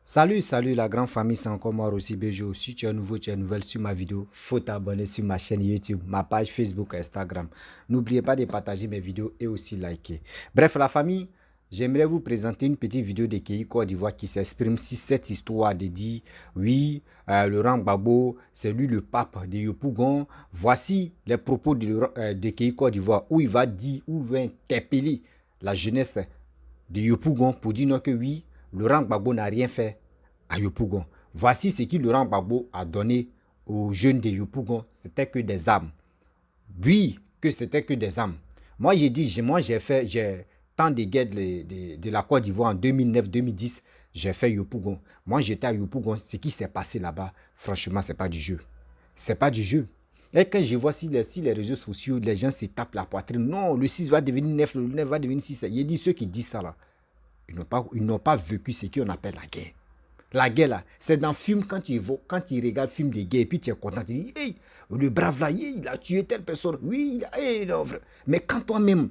Salut la grande famille, c'est encore moi aussi Bejo. Si tu es nouveau, tu es nouvelle sur ma vidéo, faut t'abonner sur ma chaîne YouTube, ma page Facebook et Instagram. N'oubliez pas de partager mes vidéos et aussi liker. Bref, la famille, j'aimerais vous présenter une petite vidéo de Kei Côte d'Ivoire qui s'exprime sur cette histoire de dire oui, Laurent Gbagbo, c'est lui le pape de Yopougon. Voici les propos de Kei Côte d'Ivoire où il va dire, où il va interpeller la jeunesse de Yopougon pour dire non que oui, Laurent Gbagbo n'a rien fait à Yopougon. Voici ce que Laurent Gbagbo a donné aux jeunes de Yopougon. C'était que des armes. Oui, que c'était que des armes. Moi, j'ai dit, j'ai tant de guerres de la Côte d'Ivoire en 2009-2010. J'ai fait Yopougon. Moi, j'étais à Yopougon. Ce qui s'est passé là-bas, franchement, c'est pas du jeu. C'est pas du jeu. Et quand je vois si les réseaux sociaux, les gens se tapent la poitrine. Non, le 6 va devenir 9, le 9 va devenir 6. Il dit ceux qui disent ça là. Ils n'ont pas vécu ce qu'on appelle la guerre. La guerre là, c'est dans le film quand tu regardes le film de guerre et puis tu es content, tu dis, hey, le brave là, il a tué telle personne. Oui, non, vrai. Mais quand toi-même,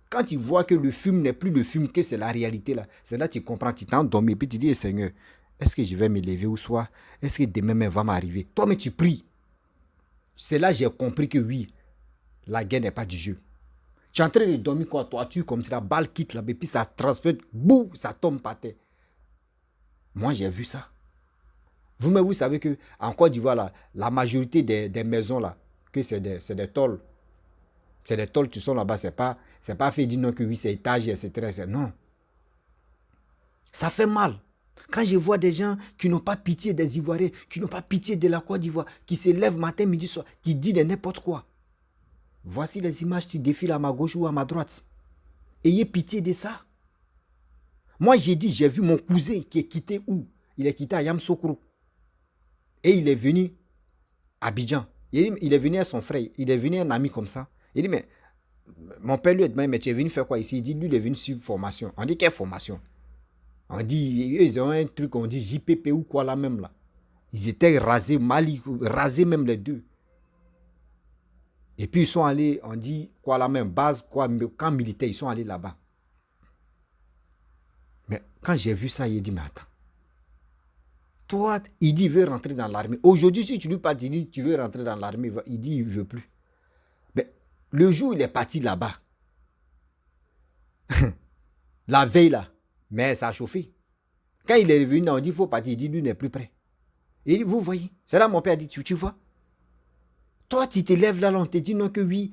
quand tu vois que le film n'est plus le film, que c'est la réalité là, c'est là que tu comprends, tu t'es endormi et puis tu dis, hey, Seigneur, est-ce que je vais me lever ou soit, est-ce que demain va m'arriver? Toi, mais tu pries. C'est là que j'ai compris que oui, la guerre n'est pas du jeu. Tu es en train de dormir quoi, toi, tu comme si la balle quitte là, et puis ça transpire, boum, ça tombe par terre. Moi, j'ai vu ça. Vous-même, vous savez qu'en Côte d'Ivoire, la majorité des maisons, là, que c'est des tôles. C'est des tôles qui sont là-bas. C'est pas fait dire non que oui, c'est étage, etc. Non. Ça fait mal. Quand je vois des gens qui n'ont pas pitié des Ivoiriens, qui n'ont pas pitié de la Côte d'Ivoire, qui se lèvent matin, midi, soir, qui disent de n'importe quoi. Voici les images qui défilent à ma gauche ou à ma droite. Ayez pitié de ça. Moi, j'ai vu mon cousin qui est quitté où? Il est quitté à Yamoussoukro. Et il est venu à Abidjan. Il est venu à son frère. Il est venu à un ami comme ça. Il dit, mais mon père lui a demandé, mais tu es venu faire quoi ici? Il dit, lui, il est venu sur formation. On dit, quelle formation? On dit, ils ont un truc, on dit JPP ou quoi là même là. Ils étaient rasés, Mali, rasés même les deux. Et puis ils sont allés, on dit, quoi là même, base, quoi, camp militaire, ils sont allés là-bas. Mais quand j'ai vu ça, il dit, mais attends. Toi, il dit, il veut rentrer dans l'armée. Aujourd'hui, si tu lui parles, tu dis, tu veux rentrer dans l'armée, il dit, il ne veut plus. Mais le jour où il est parti là-bas, la veille là, mais ça a chauffé. Quand il est revenu, on dit, il faut partir, il dit, lui n'est plus prêt. Il dit, vous voyez, c'est là mon père dit, tu vois. Toi, tu te lèves là, on te dit non que oui,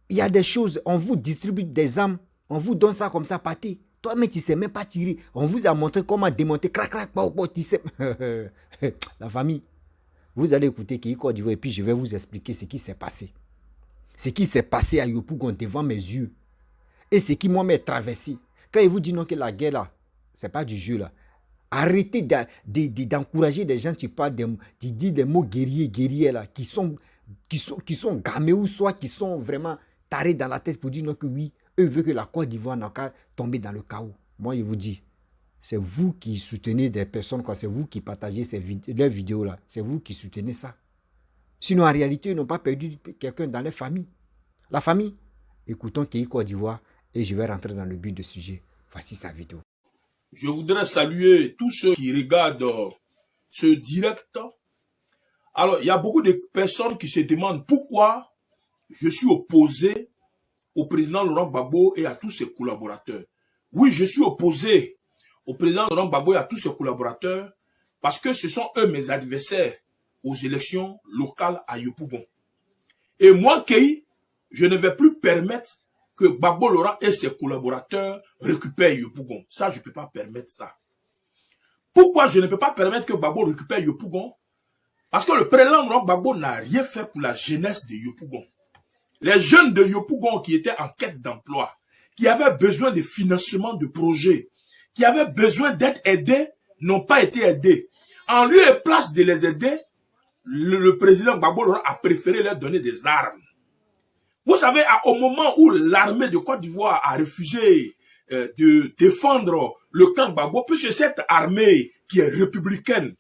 il y a des choses, on vous distribue des armes, on vous donne ça comme ça, partez. Toi, mais tu ne sais même pas tirer. On vous a montré comment démonter, crac, crac, tu sais. La famille, vous allez écouter Kei Côte d'Ivoire et puis je vais vous expliquer ce qui s'est passé. Ce qui s'est passé à Yopougon devant mes yeux. Et ce qui m'a traversé. Quand il vous dit non que la guerre là, c'est pas du jeu là. Arrêtez d'encourager des gens, tu dis des mots guerriers là, qui sont gamés ou soit qui sont vraiment tarés dans la tête pour dire non que oui, eux veulent que la Côte d'Ivoire n'a qu'à tomber dans le chaos. Moi, je vous dis, c'est vous qui soutenez des personnes, c'est vous qui partagez leurs vidéos là, c'est vous qui soutenez ça. Sinon, en réalité, ils n'ont pas perdu quelqu'un dans leur famille. La famille, écoutons Kei Côte d'Ivoire et je vais rentrer dans le but du sujet. Voici sa vidéo. Je voudrais saluer tous ceux qui regardent ce direct. Alors, il y a beaucoup de personnes qui se demandent pourquoi je suis opposé au président Laurent Gbagbo et à tous ses collaborateurs. Oui, je suis opposé au président Laurent Gbagbo et à tous ses collaborateurs parce que ce sont eux mes adversaires aux élections locales à Yopougon. Et moi, Kei, je ne vais plus permettre que Gbagbo Laurent et ses collaborateurs récupèrent Yopougon. Ça, je ne peux pas permettre ça. Pourquoi je ne peux pas permettre que Gbagbo récupère Yopougon? Parce que le président Laurent Gbagbo n'a rien fait pour la jeunesse de Yopougon. Les jeunes de Yopougon qui étaient en quête d'emploi, qui avaient besoin de financement de projets, qui avaient besoin d'être aidés, n'ont pas été aidés. En lieu et place de les aider, le président Gbagbo Laurent a préféré leur donner des armes. Vous savez, au moment où l'armée de Côte d'Ivoire a refusé de défendre le camp Gbagbo, puisque cette armée qui est républicaine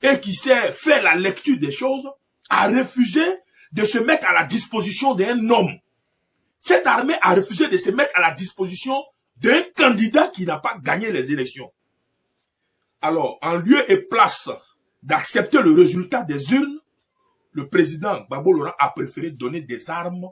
et qui sait faire la lecture des choses, a refusé de se mettre à la disposition d'un homme. Cette armée a refusé de se mettre à la disposition d'un candidat qui n'a pas gagné les élections. Alors, en lieu et place d'accepter le résultat des urnes, le président Gbagbo Laurent a préféré donner des armes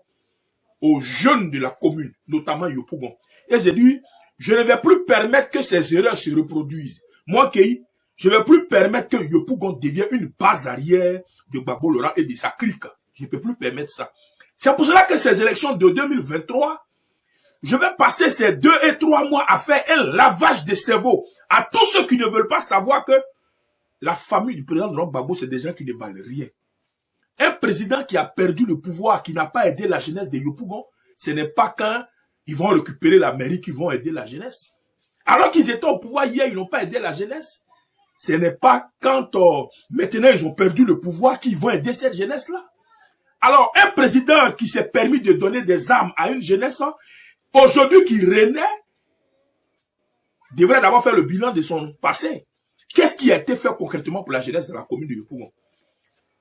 aux jeunes de la commune, notamment Yopougon. Et j'ai dit, je ne vais plus permettre que ces erreurs se reproduisent. Moi, Kei, je ne vais plus permettre que Yopougon devienne une base arrière de Gbagbo Laurent et de sa clique. Je ne peux plus permettre ça. C'est pour cela que ces élections de 2023, je vais passer ces 2 et 3 mois à faire un lavage de cerveau à tous ceux qui ne veulent pas savoir que la famille du président Laurent Gbagbo, c'est des gens qui ne valent rien. Un président qui a perdu le pouvoir, qui n'a pas aidé la jeunesse de Yopougon, ce n'est pas quand ils vont récupérer la mairie qu'ils vont aider la jeunesse. Alors qu'ils étaient au pouvoir hier, ils n'ont pas aidé la jeunesse. Ce n'est pas quand maintenant ils ont perdu le pouvoir qu'ils vont aider cette jeunesse-là. Alors, un président qui s'est permis de donner des armes à une jeunesse, aujourd'hui qui renaît, devrait d'abord faire le bilan de son passé. Qu'est-ce qui a été fait concrètement pour la jeunesse de la commune de Yopougon?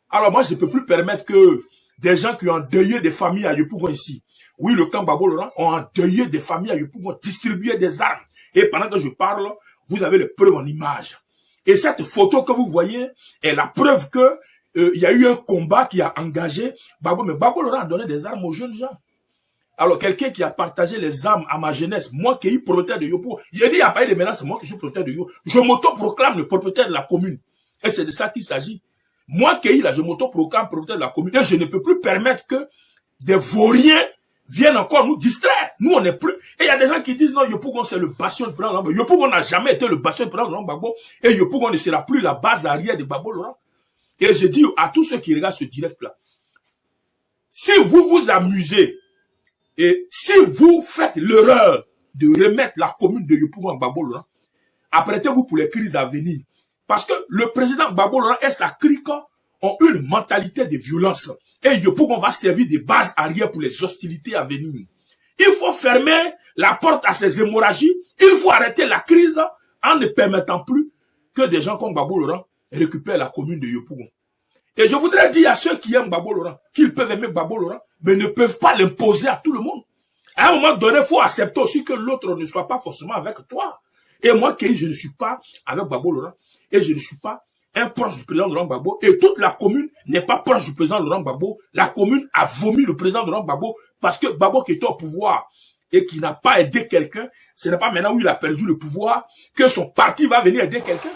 Alors moi, je ne peux plus permettre que des gens qui ont endeuillé des familles à Yopougon ici, oui, le camp Gbagbo Laurent, ont endeuillé des familles à Yopougon, distribué des armes. Et pendant que je parle, vous avez les preuves en images. Et cette photo que vous voyez est la preuve que il y a eu un combat qui a engagé Gbagbo. Mais Gbagbo Laurent a donné des armes aux jeunes gens. Alors, quelqu'un qui a partagé les armes à ma jeunesse, moi qui suis propriétaire de Yopougon, j'ai dit, il n'y a pas eu de menace, c'est moi qui suis propriétaire de Yopougon. Je m'auto-proclame le propriétaire de la commune. Et c'est de ça qu'il s'agit. Moi qui là, je m'auto-proclame propriétaire de la commune. Et je ne peux plus permettre que des vauriens viennent encore nous distraire. Nous, on n'est plus. Et il y a des gens qui disent, non, Yopougon, c'est le bastion de président Laurent Gbagbo. Yopougon n'a jamais été le bastion de président Laurent Gbagbo. Et Yopougon ne sera plus la base arrière de Gbagbo Laurent. Et je dis à tous ceux qui regardent ce direct-là, si vous vous amusez, et si vous faites l'erreur de remettre la commune de Yopougon à Gbagbo Laurent, apprêtez-vous pour les crises à venir. Parce que le président Gbagbo Laurent et sa clique ont une mentalité de violence. Et Yopougon va servir de base arrière pour les hostilités à venir. Il faut fermer la porte à ces hémorragies. Il faut arrêter la crise en ne permettant plus que des gens comme Gbagbo Laurent récupèrent la commune de Yopougon. Et je voudrais dire à ceux qui aiment Gbagbo Laurent qu'ils peuvent aimer Gbagbo Laurent, mais ne peuvent pas l'imposer à tout le monde. À un moment donné, il faut accepter aussi que l'autre ne soit pas forcément avec toi. Et moi, je ne suis pas avec Gbagbo Laurent, et je ne suis pas un proche du président Laurent Gbagbo, et toute la commune n'est pas proche du président Laurent Gbagbo. La commune a vomi le président Laurent Gbagbo, parce que Gbagbo qui était au pouvoir, et qui n'a pas aidé quelqu'un, ce n'est pas maintenant où il a perdu le pouvoir, que son parti va venir aider quelqu'un.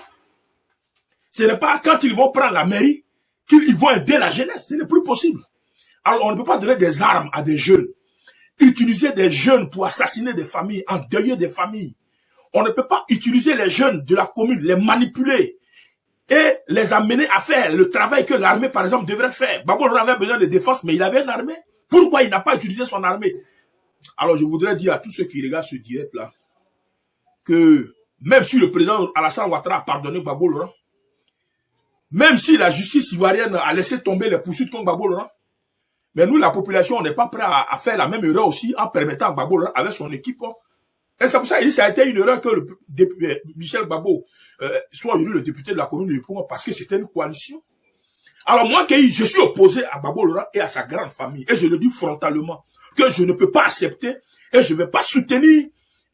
Ce n'est pas quand ils vont prendre la mairie, qu'ils vont aider la jeunesse. Ce n'est plus possible. Alors, on ne peut pas donner des armes à des jeunes. Utiliser des jeunes pour assassiner des familles, endeuiller des familles. On ne peut pas utiliser les jeunes de la commune, les manipuler et les amener à faire le travail que l'armée, par exemple, devrait faire. Gbagbo Laurent avait besoin de défense, mais il avait une armée. Pourquoi il n'a pas utilisé son armée? Alors, je voudrais dire à tous ceux qui regardent ce direct-là que même si le président Alassane Ouattara a pardonné Gbagbo Laurent, même si la justice ivoirienne a laissé tomber les poursuites contre Gbagbo Laurent, mais nous, la population, on n'est pas prêt à faire la même erreur aussi en permettant à Gbagbo Laurent avec son équipe. Et c'est pour ça qu'il dit que ça a été une erreur que Michel Gbagbo soit aujourd'hui le député de la commune de Yopougon parce que c'était une coalition. Alors moi, je suis opposé à Gbagbo Laurent et à sa grande famille. Et je le dis frontalement que je ne peux pas accepter et je ne vais pas soutenir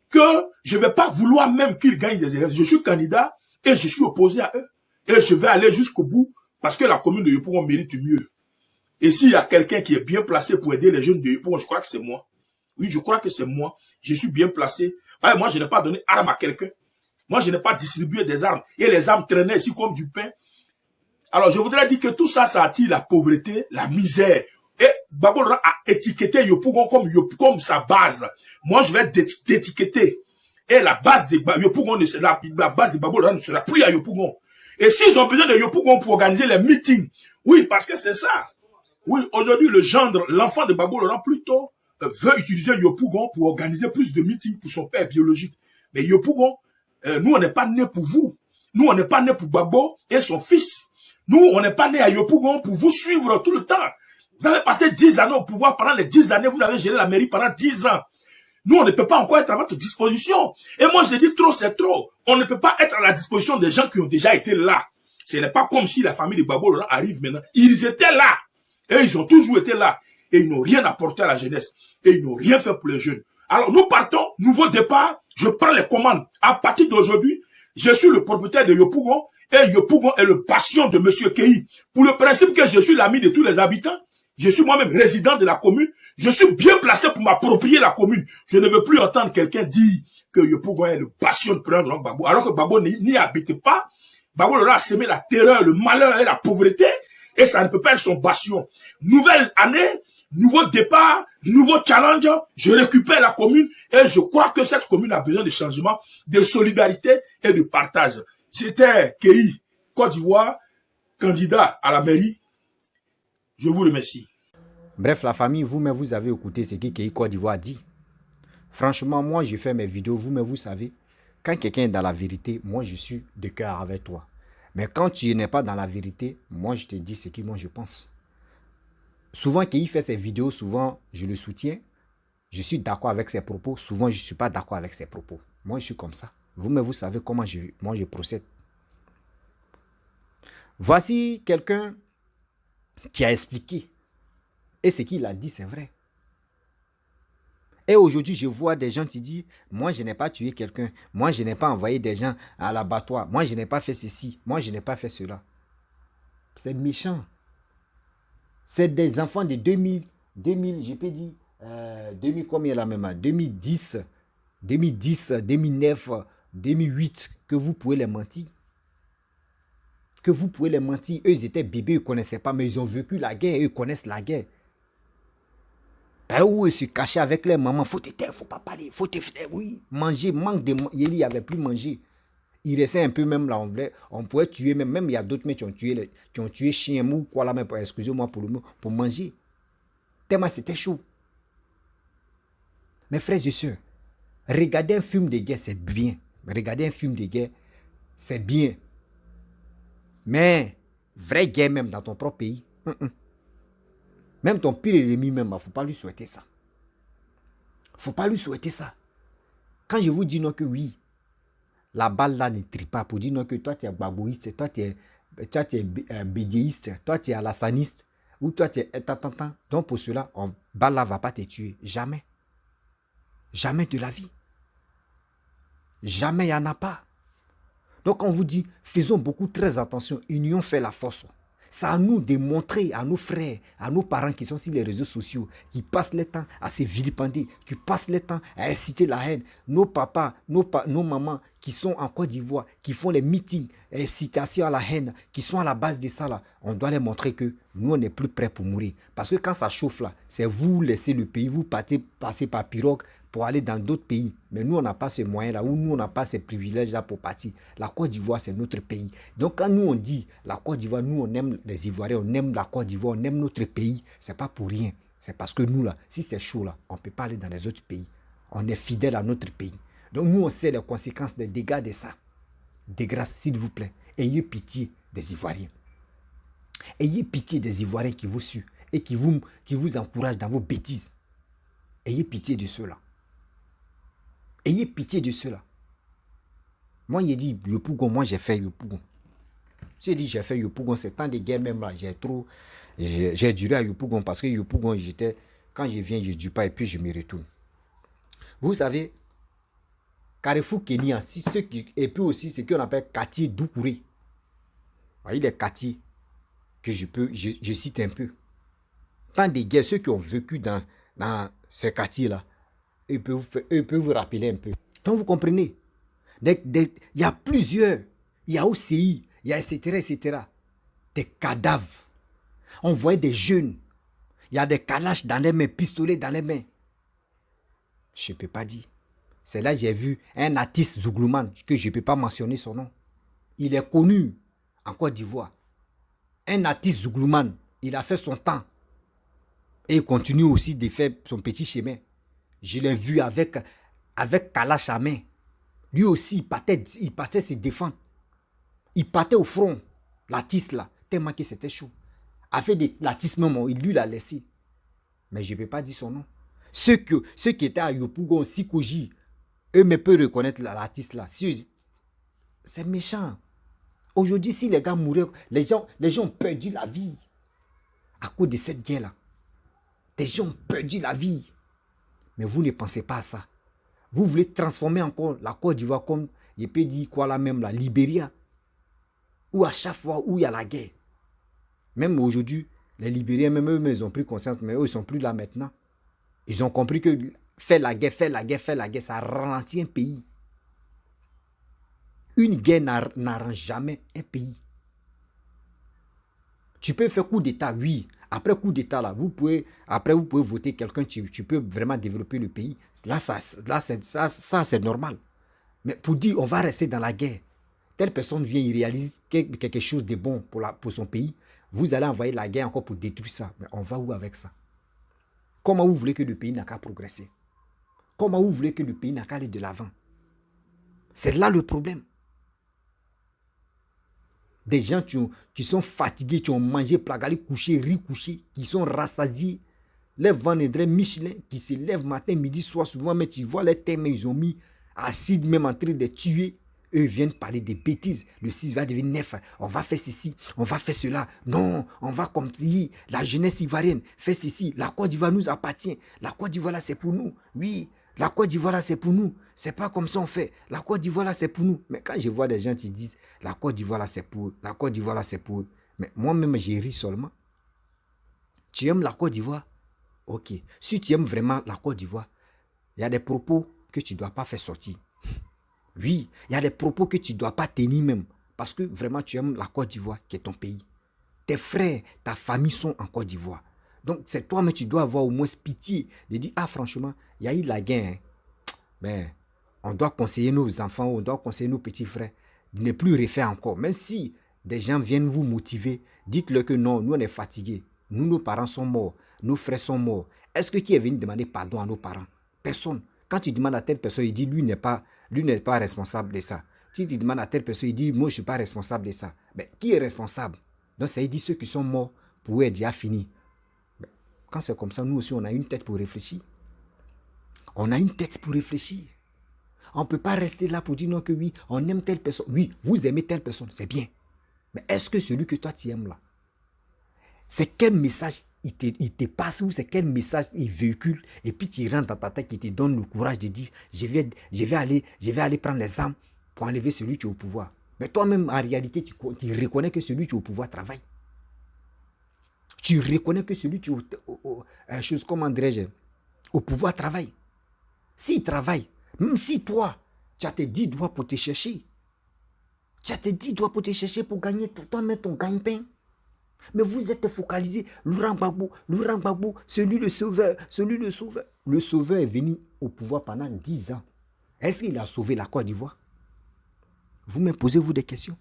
que je ne vais pas vouloir même qu'ils gagnent des élections. Je suis candidat et je suis opposé à eux. Et je vais aller jusqu'au bout parce que la commune de Yopougon mérite mieux. Et s'il y a quelqu'un qui est bien placé pour aider les jeunes de Yopougon, je crois que c'est moi. Oui, je crois que c'est moi. Je suis bien placé. Ouais, moi, je n'ai pas donné arme à quelqu'un. Moi, je n'ai pas distribué des armes. Et les armes traînaient ici comme du pain. Alors, je voudrais dire que tout ça, ça attire la pauvreté, la misère. Et Gbagbo Laurent a étiqueté Yopougon comme sa base. Moi, je vais d'étiqueter. Et la base de Yopougon, la base de Gbagbo Laurent ne sera plus à Yopougon. Et s'ils ont besoin de Yopougon pour organiser les meetings, oui, parce que c'est ça. Oui, aujourd'hui, le gendre, l'enfant de Gbagbo Laurent plutôt veut utiliser Yopougon pour organiser plus de meetings pour son père biologique. Mais Yopougon, nous, on n'est pas nés pour vous. Nous, on n'est pas nés pour Gbagbo et son fils. Nous, on n'est pas nés à Yopougon pour vous suivre tout le temps. Vous avez passé 10 années au pouvoir. Pendant les 10 années, vous avez géré la mairie pendant 10 ans. Nous, on ne peut pas encore être à votre disposition. Et moi, je dis trop, c'est trop. On ne peut pas être à la disposition des gens qui ont déjà été là. Ce n'est pas comme si la famille de Gbagbo Laurent arrive maintenant. Ils étaient là. Et ils ont toujours été là. Et ils n'ont rien apporté à la jeunesse. Et ils n'ont rien fait pour les jeunes. Alors, nous partons, nouveau départ. Je prends les commandes. À partir d'aujourd'hui, Je suis le propriétaire de Yopougon et Yopougon est le passion de M. Kei. Pour le principe que je suis l'ami de tous les habitants, je suis moi-même résident de la commune, je suis bien placé pour m'approprier la commune. Je ne veux plus entendre quelqu'un dire que Yopougon est le passion de prendre Gbagbo, alors que Gbagbo n'y habite pas. Gbagbo leur a semé la terreur, le malheur et la pauvreté, et ça ne peut pas être son passion. Nouvelle année, nouveau départ, nouveau challenge, je récupère la commune et je crois que cette commune a besoin de changement, de solidarité et de partage. C'était Kei, Côte d'Ivoire, candidat à la mairie. Je vous remercie. Bref, la famille, vous-même, vous avez écouté ce que Kei Côte d'Ivoire dit. Franchement, moi, je fais mes vidéos, vous-même, vous savez, quand quelqu'un est dans la vérité, moi, je suis de cœur avec toi. Mais quand tu n'es pas dans la vérité, moi, je te dis ce que moi, je pense. Souvent, Kei fait ses vidéos, souvent, je le soutiens. Je suis d'accord avec ses propos. Souvent, je ne suis pas d'accord avec ses propos. Moi, je suis comme ça. Vous-même, vous savez comment moi, je procède. Voici quelqu'un qui a expliqué. Et ce qu'il a dit, c'est vrai. Et aujourd'hui, je vois des gens qui disent, moi, je n'ai pas tué quelqu'un. Moi, je n'ai pas envoyé des gens à l'abattoir. Moi, je n'ai pas fait ceci. Moi, je n'ai pas fait cela. C'est méchant. C'est des enfants de 2000, je peux dire, 2000 combien là même, 2010, 2009, 2008, que vous pouvez les mentir. Que vous pouvez les mentir. Eux, ils étaient bébés, ils ne connaissaient pas, mais ils ont vécu la guerre, eux, ils connaissent la guerre. Où ils se cachaient avec les mamans, faut te taire, faut pas parler, faut te faire, oui, manger, manque de manger. Il n'y avait plus manger. Il restait un peu même là, on pouvait tuer, même il y a d'autres mecs qui ont tué chien ou quoi là, mais excusez-moi pour manger. Tellement c'était chaud. Mes frères et sœurs, regarder un film de guerre, c'est bien. Regarder un film de guerre, c'est bien. Mais, vraie guerre même dans ton propre pays, même ton pire ennemi même, il ne faut pas lui souhaiter ça. Il ne faut pas lui souhaiter ça. Quand je vous dis non que oui, la balle là ne trie pas pour dire non que toi tu es gbagboïste, toi tu es bédéiste, toi tu es alassaniste, ou toi tu es tant. Donc pour cela, balle là ne va pas te tuer. Jamais. Jamais de la vie. Jamais il n'y en a pas. Donc on vous dit, faisons beaucoup très attention, union fait la force. C'est à nous de montrer à nos frères, à nos parents qui sont sur les réseaux sociaux, qui passent le temps à se vilipender, qui passent le temps à inciter la haine. Nos papas, nos mamans qui sont en Côte d'Ivoire, qui font les meetings, incitation à la haine, qui sont à la base de ça là, on doit les montrer que nous on n'est plus prêts pour mourir. Parce que quand ça chauffe là, c'est vous laissez le pays, vous passez par pirogue pour aller dans d'autres pays. Mais nous, on n'a pas ce moyen-là, ou nous, on n'a pas ces privilèges-là pour partir. La Côte d'Ivoire, c'est notre pays. Donc, quand nous, on dit la Côte d'Ivoire, nous, on aime les Ivoiriens, on aime la Côte d'Ivoire, on aime notre pays, c'est pas pour rien. C'est parce que nous, là, si c'est chaud, là, on ne peut pas aller dans les autres pays. On est fidèle à notre pays. Donc, nous, on sait les conséquences des dégâts de ça. De grâce, s'il vous plaît, ayez pitié des Ivoiriens. Ayez pitié des Ivoiriens qui vous suivent et qui vous encouragent dans vos bêtises. Ayez pitié de ceux-là. Ayez pitié de cela. Moi, il dit Yopougon, moi j'ai fait Yopougon. J'ai dit j'ai fait Yopougon, c'est temps de guerre même là, j'ai duré à Yopougon parce que Yopougon, quand je viens, je ne dure pas et puis je me retourne. Vous savez, Carrefour Kenya, et puis aussi ce qu'on appelle quartier Doukouré. Voyez les quartiers que je cite un peu. Tant de guerres, ceux qui ont vécu dans ces quartiers-là, ils peuvent vous rappeler un peu. Donc vous comprenez, il y a plusieurs, il y a OCI, il y a etc. Des cadavres. On voit des jeunes, il y a des calaches dans les mains, pistolets dans les mains. Je ne peux pas dire. C'est là que j'ai vu un artiste Zouglouman, que je ne peux pas mentionner son nom. Il est connu en Côte d'Ivoire. Un artiste Zouglouman, il a fait son temps. Et il continue aussi de faire son petit chemin. Je l'ai vu avec Kalash à main. Lui aussi, il partait se défendre. Il partait au front, l'artiste là, tellement que c'était chaud. A fait de l'artiste même, lui l'a laissé. Mais je ne peux pas dire son nom. Ceux qui étaient à Yopougon, Sikoji, eux me peuvent reconnaître l'artiste là. C'est méchant. Aujourd'hui, si les gars mouraient, les gens ont perdu la vie à cause de cette guerre là. Des gens ont perdu la vie. Mais vous ne pensez pas à ça. Vous voulez transformer encore la Côte d'Ivoire comme Je peux dire quoi là même, la Libéria, où à chaque fois où il y a la guerre, même aujourd'hui, les Libériens, même eux, ils ont pris conscience, mais eux, ils ne sont plus là maintenant. Ils ont compris que faire la guerre, ça ralentit un pays. Une guerre n'arrange jamais un pays. Tu peux faire coup d'État, oui. Après coup d'État, là, vous pouvez voter quelqu'un, tu peux vraiment développer le pays. Là, c'est normal. Mais pour dire, on va rester dans la guerre, telle personne vient, il réalise quelque chose de bon pour son pays, vous allez envoyer la guerre encore pour détruire ça. Mais on va où avec ça? Comment vous voulez que le pays n'a qu'à progresser? Comment vous voulez que le pays n'a qu'à aller de l'avant? C'est là le problème. Des gens qui sont fatigués, qui ont mangé, plagalé, couché, riz couché, qui sont rassasiés, les vendeurs Michelin, qui se lèvent matin, midi, soir, souvent, mais tu vois les thèmes, ils ont mis acide même en train de tuer. Eux viennent parler des bêtises. Le 6 va devenir 9. On va faire ceci, on va faire cela. Non, on va comme si la jeunesse ivoirienne fait ceci. La Côte d'Ivoire nous appartient. La Côte d'Ivoire là, c'est pour nous. Oui, la Côte d'Ivoire là, c'est pour nous. C'est pas comme ça on fait. La Côte d'Ivoire là, c'est pour nous. Mais quand je vois des gens qui disent la Côte d'Ivoire là, c'est pour eux. La Côte d'Ivoire là, c'est pour eux. Mais moi-même, j'ai ri seulement. Tu aimes la Côte d'Ivoire? Ok. Si tu aimes vraiment la Côte d'Ivoire, il y a des propos que tu ne dois pas faire sortir. Oui, il y a des propos que tu ne dois pas tenir même. Parce que vraiment, tu aimes la Côte d'Ivoire qui est ton pays. Tes frères, ta famille sont en Côte d'Ivoire. Donc, c'est toi, mais tu dois avoir au moins pitié de dire, ah franchement, il y a eu la guerre. Hein. Mais on doit conseiller nos enfants, on doit conseiller nos petits frères de ne plus refaire encore. Même si des gens viennent vous motiver, dites-leur que non, nous on est fatigués. Nous, nos parents sont morts. Nos frères sont morts. Est-ce que qui est venu demander pardon à nos parents? Personne. Quand tu demandes à telle personne, il dit, lui n'est pas responsable de ça. Si tu demandes à telle personne, il dit, moi je ne suis pas responsable de ça. Mais qui est responsable? Donc ça veut dire ceux qui sont morts, pour eux, est déjà fini. Mais quand c'est comme ça, nous aussi, on a une tête pour réfléchir. On a une tête pour réfléchir. On ne peut pas rester là pour dire non que oui, on aime telle personne. Oui, vous aimez telle personne, c'est bien. Mais est-ce que celui que toi tu aimes là, c'est quel message il te passe ou c'est quel message il véhicule et puis tu rentres dans ta tête qui te donne le courage de dire je vais aller prendre les armes pour enlever celui qui est au pouvoir. Mais toi-même, en réalité, tu reconnais que celui qui est au pouvoir travaille. Tu reconnais que celui qui est comment dirais-je, au pouvoir travaille. S'il travaille, même si toi, tu as tes 10 doigts pour te chercher, tu as tes 10 doigts pour te chercher pour gagner toi-même ton gagne-pain. Mais vous êtes focalisé, Laurent Gbagbo, celui le sauveur. Le sauveur est venu au pouvoir pendant 10 ans. Est-ce qu'il a sauvé la Côte d'Ivoire? Vous-même posez-vous des questions.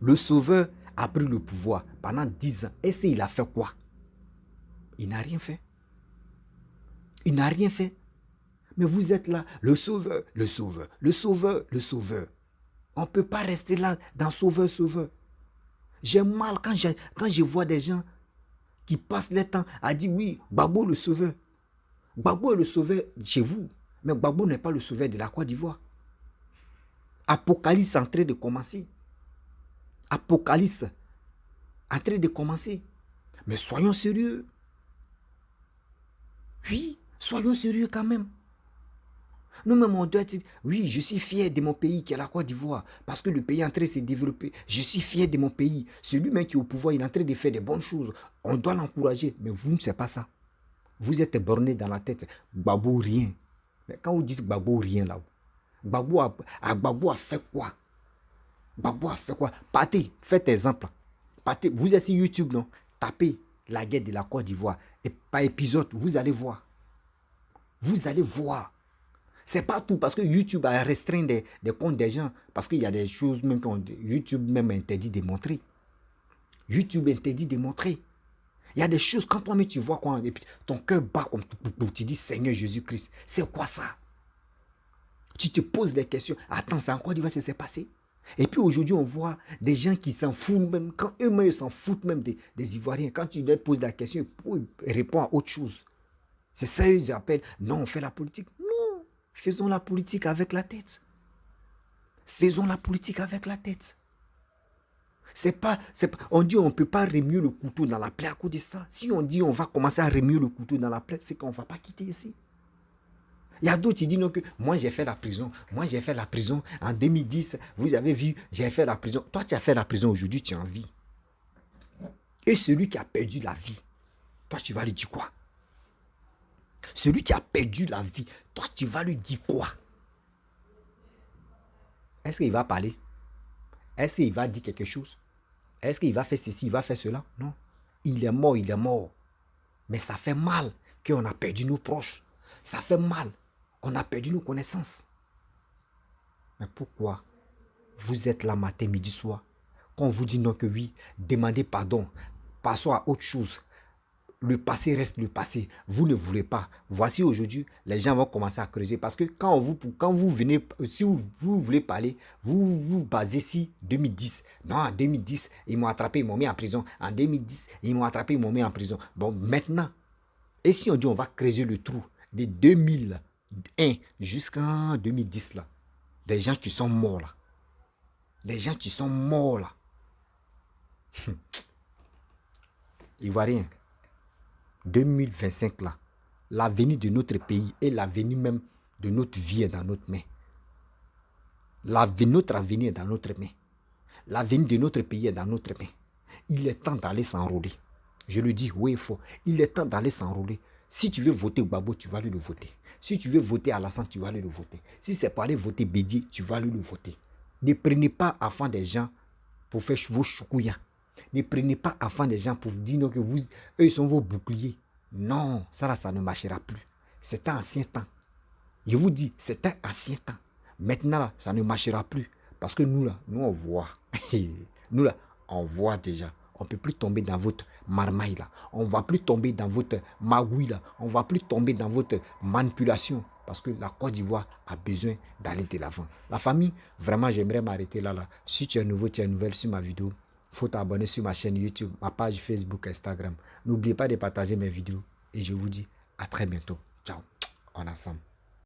Le sauveur a pris le pouvoir pendant 10 ans. Est-ce qu'il a fait quoi? Il n'a rien fait. Il n'a rien fait. Mais vous êtes là, le sauveur. On ne peut pas rester là dans sauveur. J'ai mal quand je vois des gens qui passent leur temps à dire oui, Gbagbo le sauveur. Gbagbo est le sauveur chez vous, mais Gbagbo n'est pas le sauveur de la Côte d'Ivoire. Apocalypse en train de commencer. Mais soyons sérieux. Oui, soyons sérieux quand même. Nous-mêmes, on doit dire, oui, je suis fier de mon pays qui est la Côte d'Ivoire, parce que le pays est en train de se développer. Je suis fier de mon pays. Celui-même qui est au pouvoir, il est en train de faire des bonnes choses. On doit l'encourager. Mais vous ne savez pas ça. Vous êtes borné dans la tête. Gbagbo, rien. Mais quand vous dites Gbagbo, rien là, Gbagbo a fait quoi? Gbagbo a fait quoi? Partez, faites exemple. Partez, vous êtes sur YouTube, non? Tapez la guerre de la Côte d'Ivoire. Et par épisode, vous allez voir. Vous allez voir. C'est pas tout parce que YouTube a restreint des comptes des gens. Parce qu'il y a des choses même que YouTube même interdit de montrer. YouTube interdit de montrer. Il y a des choses quand toi-même tu vois quoi, et puis ton cœur bat comme tu dis Seigneur Jésus-Christ. C'est quoi ça? Tu te poses des questions. Attends, c'est encore d'Ivoire, ça s'est passé. Et puis aujourd'hui, on voit des gens qui s'en foutent même, quand eux-mêmes s'en foutent même des Ivoiriens. Quand tu leur poses la question, ils répondent à autre chose. C'est ça qu'ils appellent, non, on fait la politique. Non, faisons la politique avec la tête. Faisons la politique avec la tête. On dit on ne peut pas remuer le couteau dans la plaie à cause de ça. Si on dit on va commencer à remuer le couteau dans la plaie, c'est qu'on ne va pas quitter ici. Il y a d'autres qui disent non que moi j'ai fait la prison. Moi j'ai fait la prison en 2010. Vous avez vu, j'ai fait la prison. Toi tu as fait la prison aujourd'hui, tu es en vie. Et celui qui a perdu la vie, toi tu vas lui dire quoi? Celui qui a perdu la vie, toi tu vas lui dire quoi? Est-ce qu'il va parler? Est-ce qu'il va dire quelque chose? Est-ce qu'il va faire ceci, il va faire cela? Non. Il est mort, il est mort. Mais ça fait mal qu'on a perdu nos proches. Ça fait mal. On a perdu nos connaissances. Mais pourquoi vous êtes là matin, midi, soir? Quand on vous dit non que oui, demandez pardon. Passons à autre chose. Le passé reste le passé. Vous ne voulez pas. Voici aujourd'hui, les gens vont commencer à creuser. Parce que quand vous venez, si vous voulez parler, vous vous basez sur 2010. Non, en 2010, ils m'ont attrapé, ils m'ont mis en prison. En 2010, ils m'ont attrapé, ils m'ont mis en prison. Bon, maintenant, et si on dit on va creuser le trou de 2001 jusqu'en 2010 là, des gens qui sont morts là. Des gens qui sont morts là. Ivoirien. 2025 là, l'avenir de notre pays et l'avenir même de notre vie est dans notre main. Notre avenir est dans notre main. L'avenir de notre pays est dans notre main. Il est temps d'aller s'enrôler. Je le dis, oui, il faut. Il est temps d'aller s'enrôler. Si tu veux voter Gbagbo, tu vas lui le voter. Si tu veux voter Alassane, tu vas lui le voter. Si c'est pour aller voter Bédié, tu vas lui le voter. Ne prenez pas avant des gens pour faire vos choukouya. Ne prenez pas avant des gens pour vous dire que eux, ils sont vos boucliers. Non, ça là, ça ne marchera plus. C'est un ancien temps. Je vous dis, c'est un ancien temps. Maintenant là, ça ne marchera plus. Parce que nous là, nous on voit. Nous là, on voit déjà. On ne peut plus tomber dans votre marmaille là. On ne va plus tomber dans votre magouille là. On ne va plus tomber dans votre manipulation. Parce que la Côte d'Ivoire a besoin d'aller de l'avant. La famille, vraiment, j'aimerais m'arrêter là. Si tu es nouveau, tu es nouvelle sur ma vidéo, il faut t'abonner sur ma chaîne YouTube, ma page Facebook, Instagram. N'oubliez pas de partager mes vidéos. Et je vous dis à très bientôt. Ciao. On est ensemble.